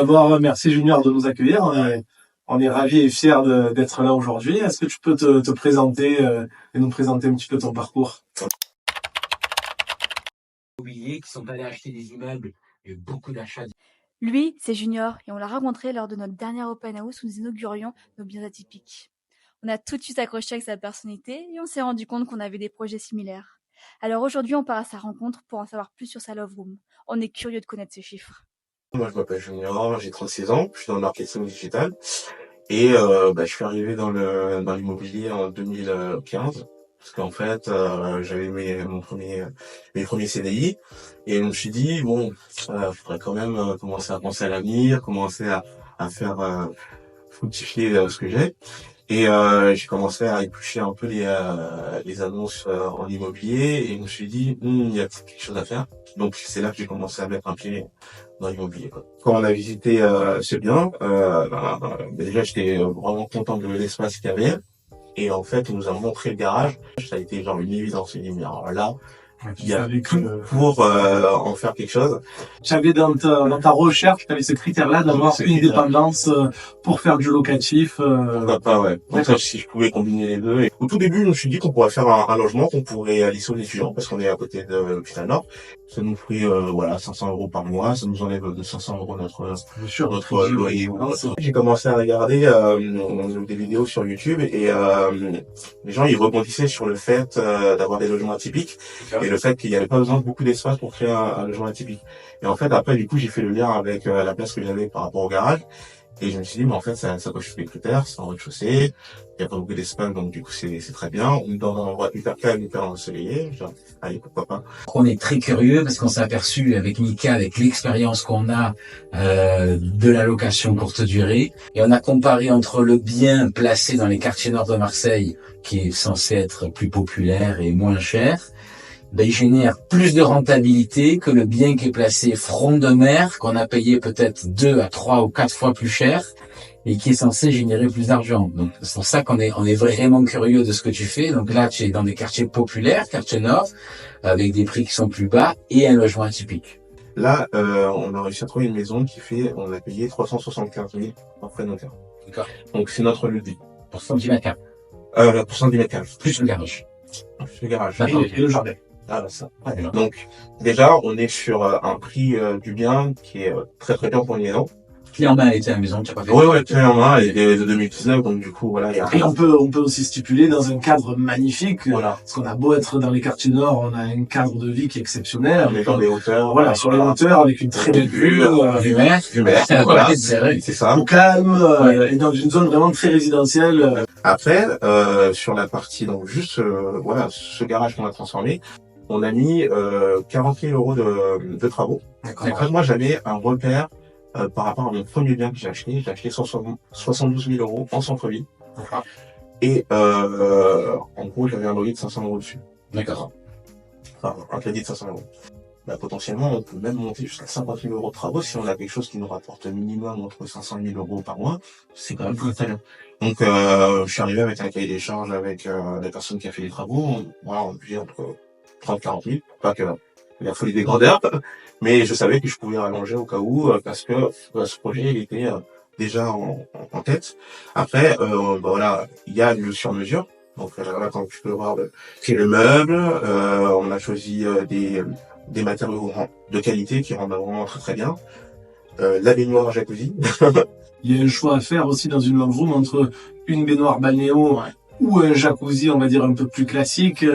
d'abord, merci Junior de nous accueillir. On est ravis et fiers d'être là aujourd'hui. Est-ce que tu peux te présenter et nous présenter un petit peu ton parcours? Immobiliers qui sont allés acheter des immeubles, il y a eu beaucoup d'achats. Lui, c'est Junior et on l'a rencontré lors de notre dernière open house où nous inaugurions nos biens atypiques. On a tout de suite accroché avec sa personnalité et on s'est rendu compte qu'on avait des projets similaires. Alors aujourd'hui, on part à sa rencontre pour en savoir plus sur sa love room. On est curieux de connaître ses chiffres. Moi, je m'appelle Junior, j'ai 36 ans, je suis dans le marketing digital et je suis arrivé dans l'immobilier en 2015 parce qu'en fait, j'avais mes premiers CDI et je me suis dit faudrait quand même commencer à penser à l'avenir, commencer à faire fructifier ce que j'ai. Et j'ai commencé à éplucher un peu les annonces en immobilier et je me suis dit il y a peut-être quelque chose à faire. Donc c'est là que j'ai commencé à mettre un pied dans l'immobilier, quoi. Quand on a visité ce bien, déjà j'étais vraiment content de l'espace qu'il y avait. Et en fait, on nous a montré le garage. Ça a été genre une évidence. Il dit, mais alors là, il y a tout pour en faire quelque chose. Tu avais dans ta recherche, tu avais ce critère-là d'avoir une dépendance pour faire du locatif. Pourquoi pas, ouais. En fait, si je pouvais combiner les deux. Et au tout début, je me suis dit qu'on pourrait faire un logement, qu'on pourrait aller sur les étudiants, parce qu'on est à côté de l'hôpital Nord. Ça nous ferait 500 € par mois. Ça nous enlève de 500 € notre loyer. J'ai commencé à regarder des vidéos sur YouTube et les gens ils rebondissaient sur le fait d'avoir des logements atypiques et le fait qu'il n'y avait pas besoin de beaucoup d'espace pour créer un logement atypique. Et en fait, après, du coup, j'ai fait le lien avec la place que j'avais par rapport au garage. Et je me suis dit, mais en fait, ça coche tous les critères, c'est en rez-de-chaussée, il n'y a pas beaucoup d'espace, donc du coup, c'est très bien. On est dans un endroit hyper calme, hyper ensoleillé. Genre, allez, pourquoi pas. On est très curieux parce qu'on s'est aperçu avec Mika, avec l'expérience qu'on a de la location courte durée, et on a comparé entre le bien placé dans les quartiers nord de Marseille, qui est censé être plus populaire et moins cher, il génère plus de rentabilité que le bien qui est placé front de mer, qu'on a payé peut-être 2 à 3 ou 4 fois plus cher, et qui est censé générer plus d'argent. Donc c'est pour ça qu'on est vraiment curieux de ce que tu fais. Donc là, tu es dans des quartiers populaires, quartiers nord, avec des prix qui sont plus bas et un logement atypique. Là, on a réussi à trouver une maison on a payé 375 000 en frais notaire. D'accord. Donc c'est notre lieu de vie. Pour 110 mètres carrés. Pour 110 mètres carrés. Plus le garage. Plus le garage. Et le jardin. Ah bah ça. Ouais, donc déjà, on est sur un prix du bien qui est très très bien pour une maison. Clé en main, elle était à la maison, tu n'as pas fait. Ouais, clé en main, elle est de 2019, donc du coup, voilà. Et on peut aussi stipuler dans un cadre magnifique. Voilà. Parce qu'on a beau être dans les quartiers nord, on a un cadre de vie qui est exceptionnel. On est dans les hauteurs. Voilà, sur les hauteurs, avec une très belle vue. Du mer, voilà. C'est ça. Au calme, et dans une zone vraiment très résidentielle. Après, sur la partie, donc juste, ce garage qu'on a transformé, on a mis 40 000 € de travaux. D'accord. En fait, moi, j'avais un repère par rapport à mon premier bien que j'ai acheté. J'ai acheté 72 000 € en centre-ville. D'accord. Et en gros, j'avais un loyer de 500 € dessus. D'accord. Enfin, un crédit de 500 €. Potentiellement, on peut même monter jusqu'à 50 000 € de travaux si on a quelque chose qui nous rapporte minimum entre 500 000 € par mois. C'est quand même très bien. Donc, je suis arrivé avec un cahier des charges avec la personne qui a fait les travaux. Voilà, on budget entre 30 40 000. Pas que la folie des grandeurs, mais je savais que je pouvais rallonger au cas où parce que ce projet il était déjà en tête. Après, il y a le sur-mesure. Donc là, quand tu peux voir, c'est le meuble. On a choisi des matériaux de qualité qui rendent vraiment très très bien. La baignoire jacuzzi. Il y a un choix à faire aussi dans une love room entre une baignoire balnéo ou un jacuzzi, on va dire, un peu plus classique.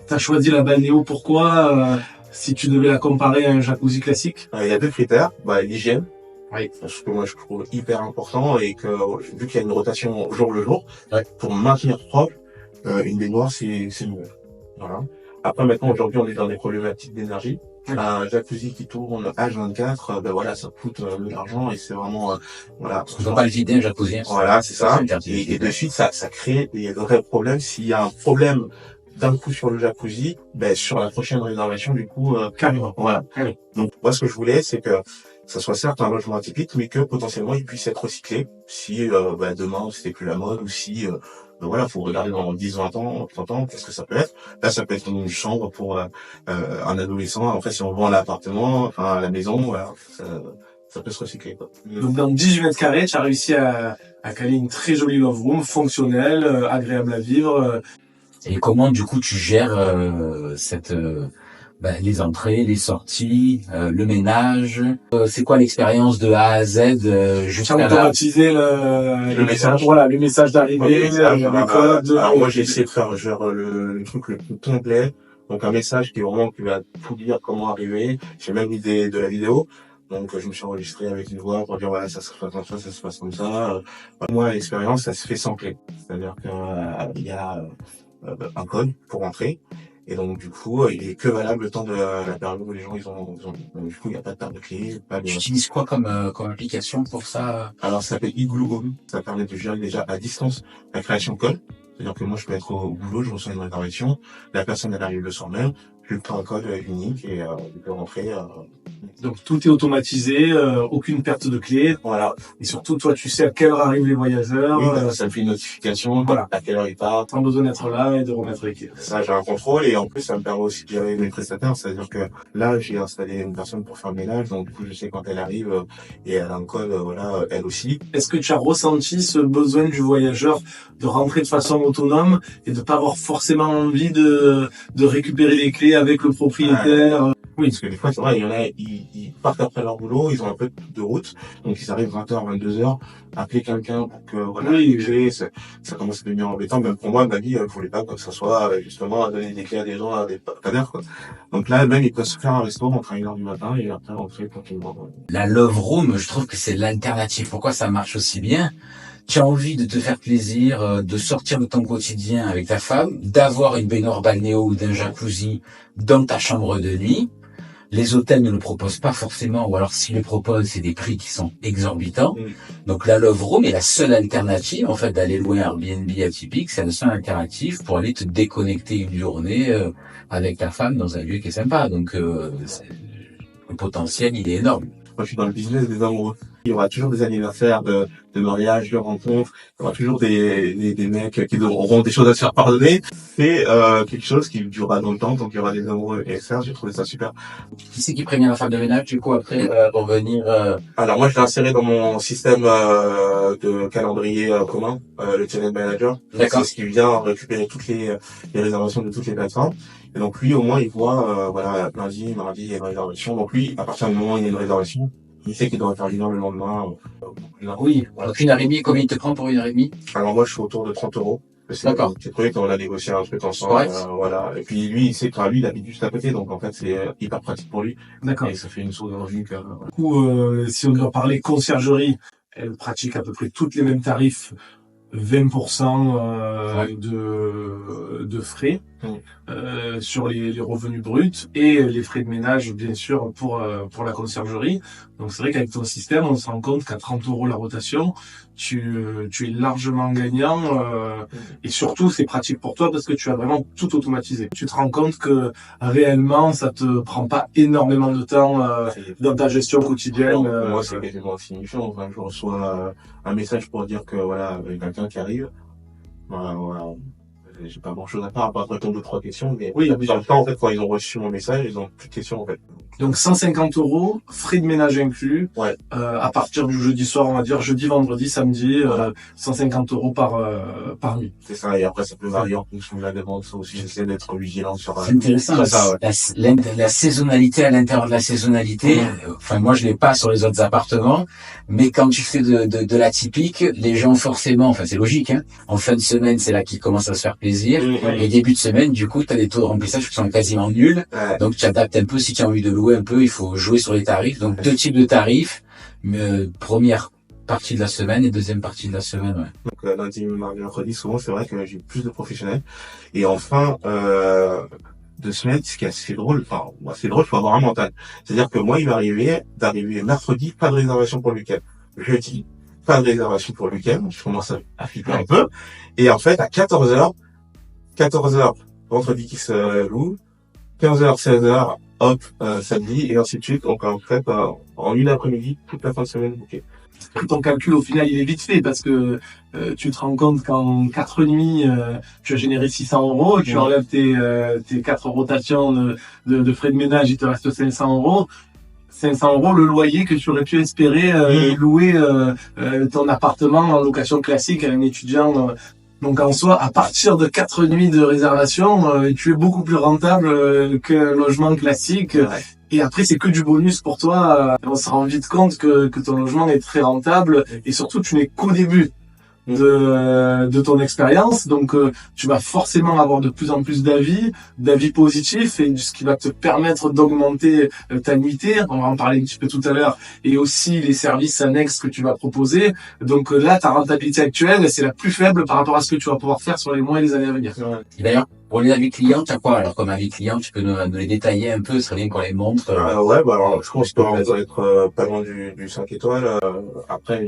T'as choisi la balnéo, pourquoi si tu devais la comparer à un jacuzzi classique? Il y a 2 critères. L'hygiène. Oui. Parce que moi, je trouve hyper important et que vu qu'il y a une rotation au jour le jour, pour maintenir propre, une baignoire, c'est mieux. Voilà. Après, maintenant, aujourd'hui, on est dans des problématiques d'énergie. Un jacuzzi qui tourne H24, ça coûte de l'argent et c'est vraiment, On ne peut pas le vider, un jacuzzi. Voilà, c'est ça. Et de suite, ça crée des vrais problèmes. S'il y a un problème d'un coup sur le jacuzzi, sur la prochaine réservation, du coup, carrément. Voilà. Donc, moi, ce que je voulais, c'est que ça soit certes un logement atypique, mais que potentiellement il puisse être recyclé si demain c'était plus la mode ou si faut regarder dans 10, 20 ans, 30 ans, qu'est-ce que ça peut être. Là, ça peut être une chambre pour un adolescent. En fait, si on vend l'appartement, enfin la maison, voilà, ça peut se recycler, quoi. Donc dans 18 mètres carrés, tu as réussi à caler une très jolie love room, fonctionnelle, agréable à vivre. Et comment, du coup, tu gères les entrées, les sorties, le ménage. C'est quoi l'expérience de A à Z Tu jusqu'à as là? automatisé Le message. Voilà, le message d'arrivée, le code. Alors moi j'ai essayé de faire genre le truc le plus complet. Donc un message qui va tout dire comment arriver. J'ai même mis de la vidéo. Donc je me suis enregistré avec une voix pour dire voilà ça se passe comme ça se passe comme ça. Moi l'expérience ça se fait sans clé. C'est-à-dire qu'il y a un code pour entrer. Et donc du coup il est que valable le temps de la période où les gens ils ont. Donc du coup il n'y a pas de perte de clé, pas de. Tu utilises quoi comme application pour ça? Alors ça s'appelle Igloo Home. Ça permet de gérer déjà à distance la création de code. C'est-à-dire que moi je peux être au boulot, je reçois une réservation, la personne elle arrive le soir même, je lui prends un code unique et je peux rentrer. Donc tout est automatisé, aucune perte de clé. Voilà. Et surtout, toi, tu sais à quelle heure arrivent les voyageurs. Oui, ça me fait une notification, voilà. À quelle heure ils partent. Sans besoin d'être là et de remettre les clés. Ça, j'ai un contrôle et en plus, ça me permet aussi de gérer mes prestataires. C'est-à-dire que là, j'ai installé une personne pour faire le ménage, donc du coup, je sais quand elle arrive et elle a un code, voilà, elle aussi. Est-ce que tu as ressenti ce besoin du voyageur de rentrer de façon autonome et de pas avoir forcément envie de récupérer les clés avec le propriétaire? Oui, parce que des fois, c'est vrai, il y en a, ils partent après leur boulot, ils ont un peu de route, donc ils arrivent 20h, 22h, appeler quelqu'un pour que, voilà, les clés, ça commence à devenir embêtant. Même pour moi, ma vie, je voulais pas que ça soit, justement, à donner des clés à des gens, à des partenaires, quoi. Donc là, même, ils peuvent se faire un resto entre 1h du matin et après rentrer tranquillement. La Love Room, je trouve que c'est l'alternative. Pourquoi ça marche aussi bien? Tu as envie de te faire plaisir, de sortir de ton quotidien avec ta femme, d'avoir une baignoire balnéo ou d'un jacuzzi dans ta chambre de nuit. Les hôtels ne le proposent pas forcément, ou alors s'ils le proposent, c'est des prix qui sont exorbitants. Donc la Love Room est la seule alternative, en fait, d'aller louer un Airbnb atypique. C'est la seule alternative pour aller te déconnecter une journée avec ta femme dans un lieu qui est sympa. Donc le potentiel, il est énorme. Moi, je suis dans le business des amoureux. Il y aura toujours des anniversaires de mariage, de rencontres. Il y aura toujours des mecs qui auront des choses à se faire pardonner. C'est quelque chose qui durera dans le temps, donc il y aura des amoureux. Et ça, j'ai trouvé ça super. Qui c'est qui prévient la femme de ménage, du coup, après, pour venir Alors moi, je l'ai inséré dans mon système de calendrier commun, le Channel Manager. D'accord. C'est ce qui vient récupérer toutes les réservations de toutes les plateformes. Et donc lui, au moins, il voit, voilà, lundi, mardi, il y a une réservation. Donc lui, à partir du moment où il y a une réservation, il sait qu'il doit faire le lendemain. Oui. Donc une heure et demie, combien il te prend pour une heure et demie? Alors moi, je suis autour de 30 euros. D'accord. C'est truc, on a négocié un truc ensemble, voilà. Et puis lui, il sait que lui, il habite juste à côté, donc en fait, c'est hyper pratique pour lui. D'accord. Et ça fait une source de revenus. Du coup, si on doit parler conciergerie, elle pratique à peu près toutes les mêmes tarifs. 20% de frais sur les revenus bruts et les frais de ménage bien sûr pour la conciergerie. Donc c'est vrai qu'avec ton système on se rend compte qu'à 30 € la rotation tu es largement gagnant et surtout c'est pratique pour toi parce que tu as vraiment tout automatisé. Tu te rends compte que réellement ça te prend pas énormément de temps dans ta gestion quotidienne. Moi c'est quasiment insignifiant. Enfin, je reçois un message pour dire que voilà, il y a quelqu'un qui arrive. Voilà. J'ai pas grand chose à faire à part répondre 2-3 questions, mais oui, dans le temps, en fait, quand ils ont reçu mon message, ils ont plus de questions, en fait. Donc 150 €, frais de ménage inclus, à partir du jeudi soir, on va dire jeudi, vendredi, samedi, 150 € par nuit. C'est ça, et après ça peut varier en fonction de la demande, ça aussi, j'essaie d'être vigilant sur c'est intéressant, ça, la saisonnalité à l'intérieur de la saisonnalité, enfin moi je l'ai pas sur les autres appartements, mais quand tu fais de l'atypique, les gens forcément, enfin c'est logique, hein, en fin de semaine c'est là qu'ils commencent à se faire plaisir, et début de semaine du coup tu as des taux de remplissage qui sont quasiment nuls, donc tu adaptes un peu si tu as envie de louer un peu, il faut jouer sur les tarifs. Donc deux types de tarifs, première partie de la semaine et deuxième partie de la semaine. Donc lundi, mardi, mercredi, souvent c'est vrai que j'ai plus de professionnels. Et enfin de semaine, ce qui est assez drôle, enfin moi c'est drôle, il faut avoir un mental. C'est-à-dire que moi il m'est arrivé d'arriver mercredi, pas de réservation pour le week-end. Jeudi, pas de réservation pour le week-end. Je commence à flipper un peu. Et en fait à 14h, vendredi qui se loue, 15h, 16h, hop, samedi, et ainsi de suite. Donc, en fait, en une après-midi, toute la fin de semaine bouquée. Ton calcul, au final, il est vite fait parce que tu te rends compte qu'en 4 nuits, tu as généré 600 €, tu enlèves tes 4 rotations de frais de ménage, il te reste 500 €. 500 € le loyer que tu aurais pu espérer louer ton appartement en location classique à un étudiant. Donc en soi, à partir de 4 nuits de réservation, tu es beaucoup plus rentable qu'un logement classique. Ouais. Et après, c'est que du bonus pour toi. On se rend vite compte que ton logement est très rentable. Et surtout, tu n'es qu'au début de ton expérience. Donc, tu vas forcément avoir de plus en plus d'avis positifs, et ce qui va te permettre d'augmenter ta nuitée. On va en parler un petit peu tout à l'heure. Et aussi les services annexes que tu vas proposer. Donc là, ta rentabilité actuelle, c'est la plus faible par rapport à ce que tu vas pouvoir faire sur les mois et les années à venir. Et d'ailleurs, pour les avis clients, tu as quoi? Alors, comme avis client, tu peux nous les détailler un peu, ce serait bien qu'on les montre. Ouais, bah alors, je pense qu'on va être pas loin du 5 étoiles. Après,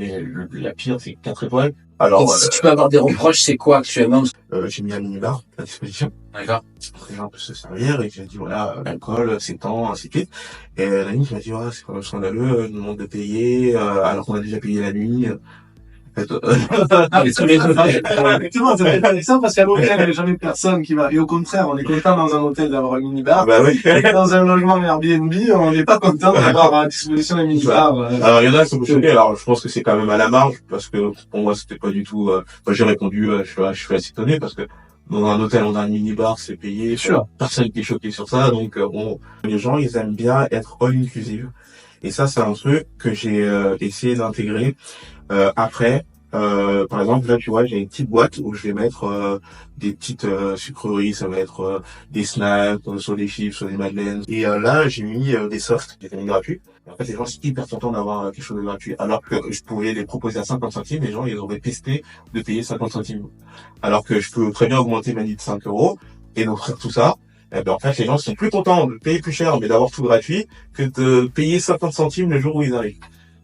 la pire, c'est 4 étoiles. Alors, Donc, si tu peux avoir des reproches, c'est quoi actuellement? j'ai mis un minibar à disposition. D'accord. Les gens peuvent se servir, et j'ai dit, voilà, l'alcool, c'est tant, ainsi de suite. Et l'ami qui m'a dit, ouais, c'est quand même scandaleux, nous demande de payer, alors qu'on a déjà payé la nuit. En fait, Effectivement, c'est intéressant parce qu'à l'hôtel, il n'y a jamais personne qui va. Et au contraire, on est content dans un hôtel d'avoir un minibar. bah oui. Et dans un logement Airbnb, on n'est pas content d'avoir à disposition un minibar. Alors, il y en a qui sont choqués. Alors, je pense que c'est quand même à la marge, parce que pour moi, c'était pas du tout, moi, j'ai répondu, je suis assez étonné, parce que dans un hôtel, on a un minibar, c'est payé. Sûr. Personne qui est choqué sur ça. Donc, bon, les gens, ils aiment bien être all inclusive. Et ça, c'est un truc que j'ai essayé d'intégrer. Après, par exemple, là, tu vois, j'ai une petite boîte où je vais mettre des petites sucreries, ça va être des snacks, soit des chips, soit des madeleines. Et là, j'ai mis des softs, j'ai mis gratuits. Et en fait, les gens sont hyper contents d'avoir quelque chose de gratuit. Alors que je pouvais les proposer à 50 centimes, les gens, ils auraient testé de payer 50 centimes. Alors que je peux très bien augmenter ma nuit de 5 € et d'offrir tout ça. Eh ben, en fait, les gens sont plus contents de payer plus cher, mais d'avoir tout gratuit, que de payer 50 centimes le jour où ils arrivent.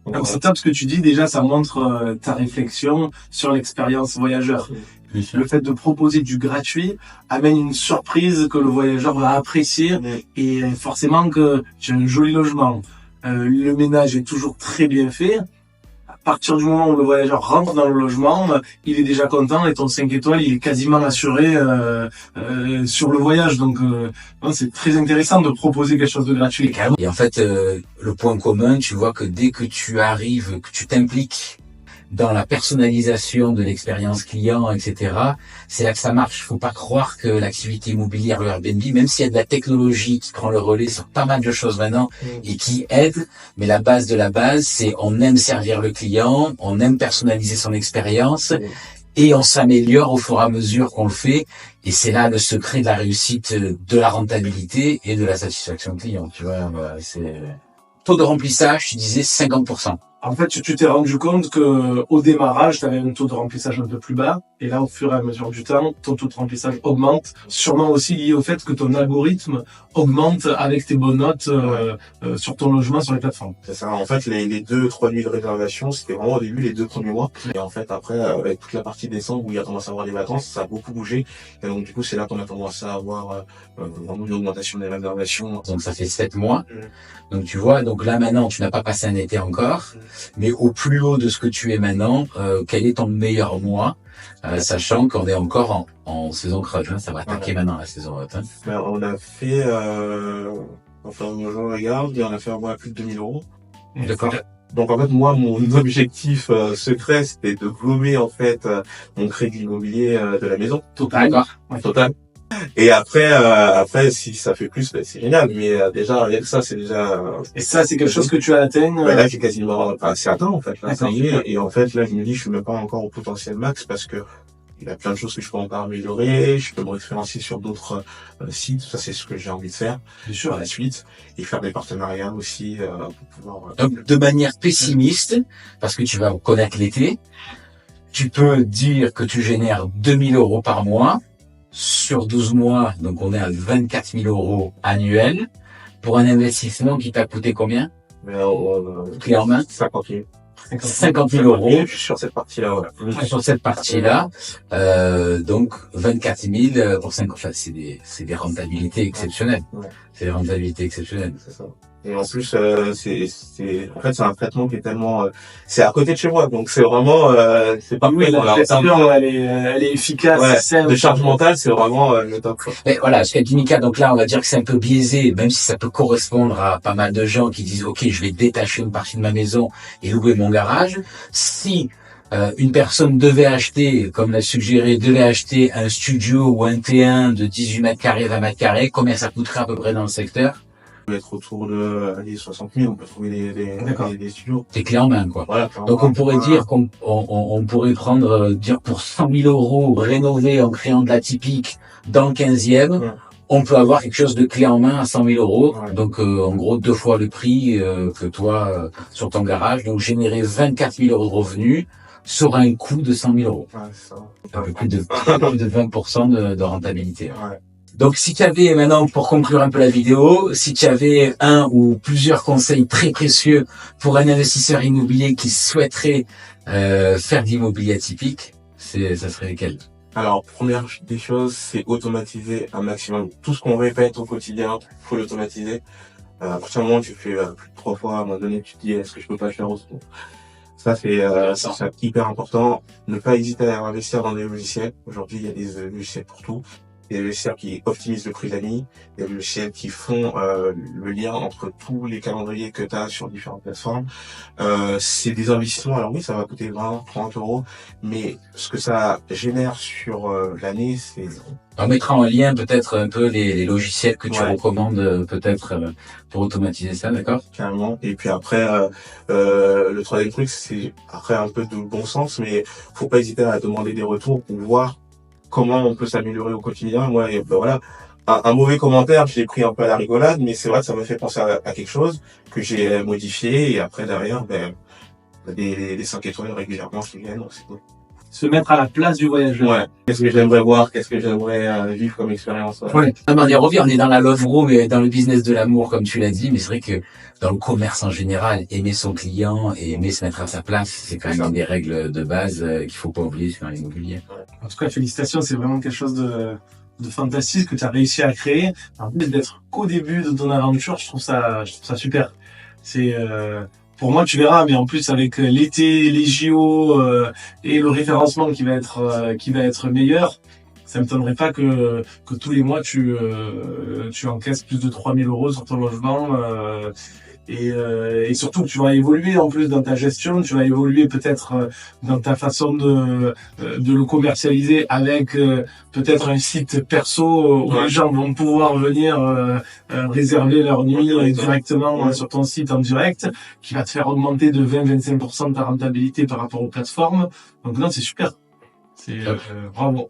Donc, c'est top ce que tu dis. Déjà, ça montre ta réflexion sur l'expérience voyageur. Le fait de proposer du gratuit amène une surprise que le voyageur va apprécier, et forcément que tu as un joli logement. Le ménage est toujours très bien fait. À partir du moment où le voyageur rentre dans le logement, il est déjà content, et ton 5 étoiles, il est quasiment assuré sur le voyage. Donc, c'est très intéressant de proposer quelque chose de gratuit. Et en fait, le point commun, tu vois que dès que tu arrives, que tu t'impliques dans la personnalisation de l'expérience client, etc., c'est là que ça marche. Faut pas croire que l'activité immobilière, le Airbnb, même s'il y a de la technologie qui prend le relais sur pas mal de choses maintenant et qui aide, mais la base de la base, c'est on aime servir le client, on aime personnaliser son expérience, et on s'améliore au fur et à mesure qu'on le fait. Et c'est là le secret de la réussite, de la rentabilité et de la satisfaction client. Tu vois, c'est taux de remplissage, tu disais 50%. En fait, tu t'es rendu compte que au démarrage, tu avais un taux de remplissage un peu plus bas, et là, au fur et à mesure du temps, ton taux de remplissage augmente, sûrement aussi lié au fait que ton algorithme augmente avec tes bonnes notes sur ton logement, sur les plateformes. C'est ça. En fait, les 2-3 nuits de réservation, c'était vraiment au début, les 2 premiers mois. Et en fait, après, avec toute la partie décembre où il y a tendance à avoir des vacances, ça a beaucoup bougé. Et donc, du coup, c'est là qu'on a commencé à avoir vraiment une augmentation des réservations. Donc, ça fait 7 mois. Donc, tu vois, donc là, maintenant, tu n'as pas passé un été encore. Mais au plus haut de ce que tu es maintenant, quel est ton meilleur mois, sachant qu'on est encore en saison creuse, hein, ça va attaquer maintenant la saison haute. Hein. On a fait, enfin, je regarde, et on a fait un mois à plus de 2000 €. D'accord. Donc en fait, moi, mon objectif secret, c'était de gommer en fait mon crédit immobilier de la maison. Total. D'accord. Ouais. Total. Et après, si ça fait plus, ben, c'est génial. Mais déjà, rien que ça, c'est déjà. Et ça, c'est quelque chose que tu as atteint. Ouais, là, j'ai quasiment, enfin, c'est atteint en fait. Là, ça y est. D'accord. Et en fait, là, je me dis, je suis même pas encore au potentiel max, parce que il y a plein de choses que je peux encore améliorer. Je peux me référencier sur d'autres sites. Ça, c'est ce que j'ai envie de faire Bien sûr. par la suite, et faire des partenariats aussi pour pouvoir. Donc, de manière pessimiste, parce que tu vas connaître l'été, tu peux dire que tu génères 2000 € par mois sur 12 mois. Donc, on est à 24 000 € annuels pour un investissement qui t'a coûté combien? Clé en main? 50 000. 50 000 €. Je suis sur cette partie-là, voilà. Sur cette partie-là, donc 24 000 pour 5, enfin c'est des rentabilités exceptionnelles. Ouais. C'est des rentabilités exceptionnelles. C'est ça. Et en plus, en fait, c'est un traitement qui est tellement, c'est à côté de chez moi, donc c'est vraiment, c'est pas Oui, la gestion, elle est efficace, ouais, simple. de charge mentale, c'est vraiment le top. Mais voilà, ce qu'a dit Mika, donc là, on va dire que c'est un peu biaisé, même si ça peut correspondre à pas mal de gens qui disent, OK, je vais détacher une partie de ma maison et louer mon garage. Si une personne devait acheter, comme l'a suggéré, devait acheter un studio ou un T1 de 18 mètres carrés, 20 mètres carrés, combien ça coûterait à peu près dans le secteur? On peut être autour de, allez, 60 000, on peut trouver des studios. Des clés en main, quoi. Voilà, Donc on pourrait dire on pourrait prendre, dire pour 100 000 euros rénové en créant de la typique dans le 15e, ouais. On peut avoir quelque chose de clé en main à 100 000 euros. Ouais. Donc en gros 2 fois le prix que toi sur ton garage. Donc générer 24 000 euros de revenus sur un coût de 100 000 euros. Ouais, c'est ça. Un peu plus de 20% de rentabilité. Ouais. Donc si tu avais maintenant, pour conclure un peu la vidéo, si tu avais un ou plusieurs conseils très précieux pour un investisseur immobilier qui souhaiterait faire de l'immobilier atypique, ça serait lesquels? Alors, première des choses, c'est automatiser un maximum. Tout ce qu'on répète au quotidien, faut l'automatiser. À partir du moment où tu fais plus de 3 fois, à un moment donné, tu te dis, est-ce que je peux pas le faire autrement? Ça, c'est hyper important. Ne pas hésiter à investir dans des logiciels. Aujourd'hui, il y a des logiciels pour tout. Il y a des logiciels qui optimisent le prix d'amis. Il y a des logiciels qui font le lien entre tous les calendriers que tu as sur différentes plateformes. C'est des investissements. Alors oui, ça va coûter 20, 30 euros. Mais ce que ça génère sur l'année, c'est... On mettra en lien peut-être un peu les logiciels que tu Ouais. recommandes peut-être pour automatiser ça, d'accord? Carrément. Et puis après, le troisième truc, c'est après un peu de bon sens, mais faut pas hésiter à demander des retours pour voir comment on peut s'améliorer au quotidien. Moi, ben voilà, un mauvais commentaire, je l'ai pris un peu à la rigolade, mais c'est vrai que ça m'a fait penser à quelque chose que j'ai modifié, et après derrière, des 5 étoiles régulièrement qui viennent, donc c'est cool. Se mettre à la place du voyageur. Ouais. Qu'est-ce que j'aimerais voir, qu'est-ce que j'aimerais vivre comme expérience. Ouais. Non, mais on y revient, on est dans la love room et dans le business de l'amour, comme tu l'as dit, mais c'est vrai que dans le commerce en général, aimer son client et aimer se mettre à sa place, c'est quand même une des règles de base qu'il faut pas oublier dans l'immobilier. En tout cas, félicitations, c'est vraiment quelque chose de fantastique que tu as réussi à créer. En plus d'être qu'au début de ton aventure, je trouve ça super. C'est pour moi, tu verras, mais en plus avec l'été, les JO et le référencement qui va être meilleur, ça me m'étonnerait pas que tous les mois tu encaisses plus de 3 000 euros sur ton logement. Et surtout que tu vas évoluer en plus dans ta gestion, tu vas évoluer peut-être dans ta façon de le commercialiser avec peut-être un site perso où les gens vont pouvoir venir réserver leur nuit directement sur ton site en direct, qui va te faire augmenter de 20-25% de ta rentabilité par rapport aux plateformes. Donc non, c'est super. C'est bravo.